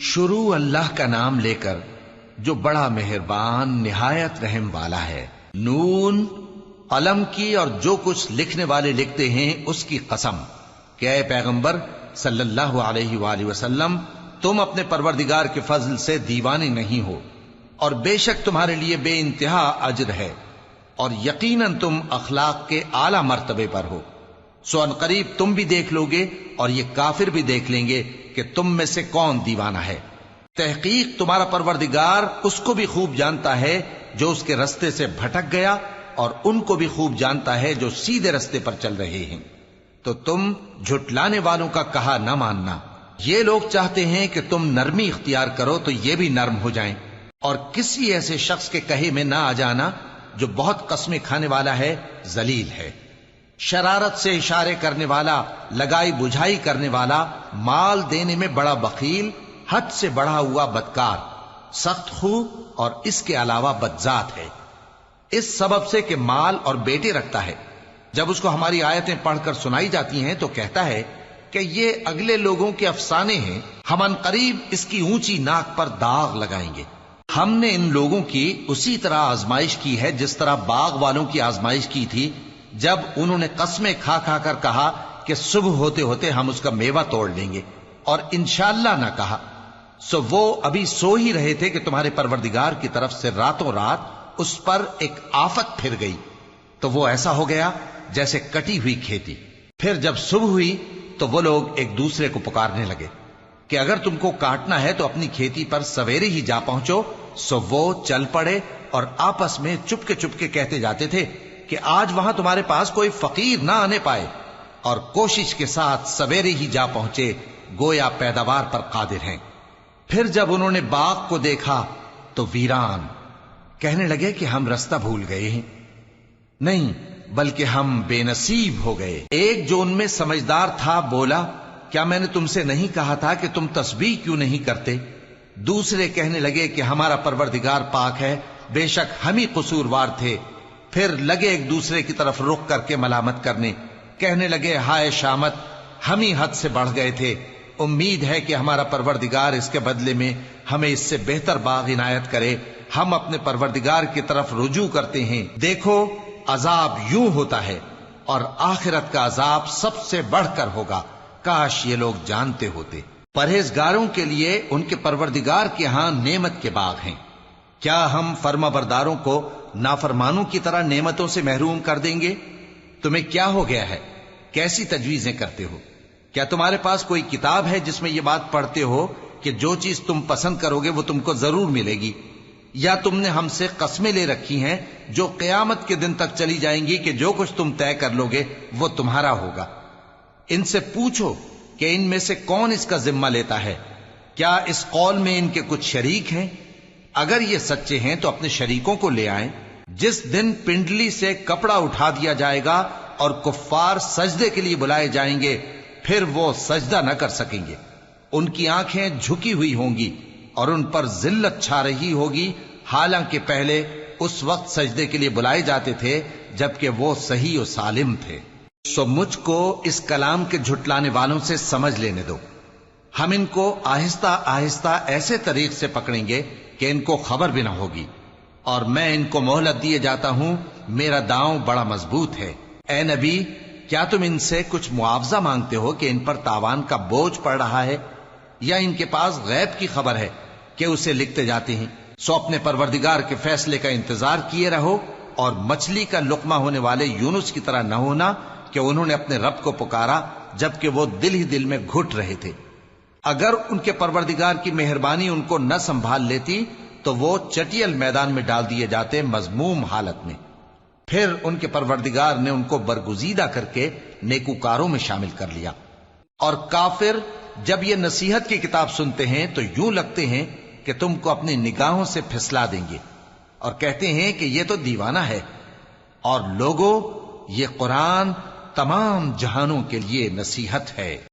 شروع اللہ کا نام لے کر جو بڑا مہربان نہایت رحم والا ہے۔ نون، قلم کی اور جو کچھ لکھنے والے لکھتے ہیں اس کی قسم کہ اے پیغمبر صلی اللہ علیہ وآلہ وسلم، تم اپنے پروردگار کے فضل سے دیوانے نہیں ہو، اور بے شک تمہارے لیے بے انتہا اجر ہے، اور یقیناً تم اخلاق کے اعلی مرتبے پر ہو۔ سو ان قریب تم بھی دیکھ لو گے اور یہ کافر بھی دیکھ لیں گے کہ تم میں سے کون دیوانہ ہے۔ تحقیق تمہارا پروردگار اس کو بھی خوب جانتا ہے جو اس کے رستے سے بھٹک گیا، اور ان کو بھی خوب جانتا ہے جو سیدھے رستے پر چل رہے ہیں۔ تو تم جھٹلانے والوں کا کہا نہ ماننا۔ یہ لوگ چاہتے ہیں کہ تم نرمی اختیار کرو تو یہ بھی نرم ہو جائیں، اور کسی ایسے شخص کے کہے میں نہ آ جانا جو بہت قسمیں کھانے والا ہے، ذلیل ہے، شرارت سے اشارے کرنے والا، لگائی بجھائی کرنے والا، مال دینے میں بڑا بخیل، حد سے بڑھا ہوا بدکار، سخت خو اور اس کے علاوہ بدذات ہے، اس سبب سے کہ مال اور بیٹے رکھتا ہے۔ جب اس کو ہماری آیتیں پڑھ کر سنائی جاتی ہیں تو کہتا ہے کہ یہ اگلے لوگوں کے افسانے ہیں، ہم ان قریب اس کی اونچی ناک پر داغ لگائیں گے۔ ہم نے ان لوگوں کی اسی طرح آزمائش کی ہے جس طرح باغ والوں کی آزمائش کی تھی، جب انہوں نے قسمیں کھا کھا کر کہا کہ صبح ہوتے ہوتے ہم اس کا میوہ توڑ لیں گے، اور انشاءاللہ نہ کہا۔ سو وہ ابھی سو ہی رہے تھے کہ تمہارے پروردگار کی طرف سے راتوں رات اس پر ایک آفت پھر گئی، تو وہ ایسا ہو گیا جیسے کٹی ہوئی کھیتی۔ پھر جب صبح ہوئی تو وہ لوگ ایک دوسرے کو پکارنے لگے کہ اگر تم کو کاٹنا ہے تو اپنی کھیتی پر سویرے ہی جا پہنچو۔ سو وہ چل پڑے اور آپس میں چپ کے کہتے جاتے تھے کہ آج وہاں تمہارے پاس کوئی فقیر نہ آنے پائے، اور کوشش کے ساتھ سویرے ہی جا پہنچے، گویا پیداوار پر قادر ہیں۔ پھر جب انہوں نے باغ کو دیکھا تو ویران، کہنے لگے کہ ہم رستہ بھول گئے ہیں، نہیں بلکہ ہم بے نصیب ہو گئے۔ ایک جو ان میں سمجھدار تھا بولا، کیا میں نے تم سے نہیں کہا تھا کہ تم تسبیح کیوں نہیں کرتے؟ دوسرے کہنے لگے کہ ہمارا پروردگار پاک ہے، بے شک ہم ہی قصوروار تھے۔ پھر لگے ایک دوسرے کی طرف رخ کر کے ملامت کرنے، کہنے لگے ہائے شامت، ہم ہی حد سے بڑھ گئے تھے، امید ہے کہ ہمارا پروردگار اس کے بدلے میں ہمیں اس سے بہتر باغ عنایت کرے، ہم اپنے پروردگار کی طرف رجوع کرتے ہیں۔ دیکھو عذاب یوں ہوتا ہے، اور آخرت کا عذاب سب سے بڑھ کر ہوگا، کاش یہ لوگ جانتے ہوتے۔ پرہیزگاروں کے لیے ان کے پروردگار کے ہاں نعمت کے باغ ہیں۔ کیا ہم فرما برداروں کو نافرمانوں کی طرح نعمتوں سے محروم کر دیں گے؟ تمہیں کیا ہو گیا ہے؟ کیسی تجویزیں کرتے ہو؟ کیا تمہارے پاس کوئی کتاب ہے جس میں یہ بات پڑھتے ہو کہ جو چیز تم پسند کرو گے وہ تم کو ضرور ملے گی؟ یا تم نے ہم سے قسمیں لے رکھی ہیں جو قیامت کے دن تک چلی جائیں گی کہ جو کچھ تم طے کر لو گے وہ تمہارا ہوگا؟ ان سے پوچھو کہ ان میں سے کون اس کا ذمہ لیتا ہے؟ کیا اس قول میں ان کے کچھ شریک ہیں؟ اگر یہ سچے ہیں تو اپنے شریکوں کو لے آئیں۔ جس دن پنڈلی سے کپڑا اٹھا دیا جائے گا اور کفار سجدے کے لیے بلائے جائیں گے، پھر وہ سجدہ نہ کر سکیں گے، ان کی آنکھیں جھکی ہوئی ہوں گی اور ان پر ذلت چھا رہی ہوگی، حالانکہ پہلے اس وقت سجدے کے لیے بلائے جاتے تھے جبکہ وہ صحیح و سالم تھے۔ سو مجھ کو اس کلام کے جھٹلانے والوں سے سمجھ لینے دو، ہم ان کو آہستہ آہستہ ایسے طریق سے پکڑیں گے کہ ان کو خبر بھی نہ ہوگی، اور میں ان کو مہلت دیے جاتا ہوں، میرا داؤں بڑا مضبوط ہے۔ اے نبی، کیا تم ان سے کچھ معاوضہ مانگتے ہو کہ ان پر تاوان کا بوجھ پڑ رہا ہے، یا ان کے پاس غیب کی خبر ہے کہ اسے لکھتے جاتے ہیں؟ سو اپنے پروردگار کے فیصلے کا انتظار کیے رہو، اور مچھلی کا لقمہ ہونے والے یونس کی طرح نہ ہونا کہ انہوں نے اپنے رب کو پکارا جبکہ وہ دل ہی دل میں گھٹ رہے تھے۔ اگر ان کے پروردگار کی مہربانی ان کو نہ سنبھال لیتی تو وہ چٹیل میدان میں ڈال دیے جاتے مذموم حالت میں۔ پھر ان کے پروردگار نے ان کو برگزیدہ کر کے نیکوکاروں میں شامل کر لیا۔ اور کافر جب یہ نصیحت کی کتاب سنتے ہیں تو یوں لگتے ہیں کہ تم کو اپنی نگاہوں سے پھسلا دیں گے، اور کہتے ہیں کہ یہ تو دیوانہ ہے۔ اور لوگوں، یہ قرآن تمام جہانوں کے لیے نصیحت ہے۔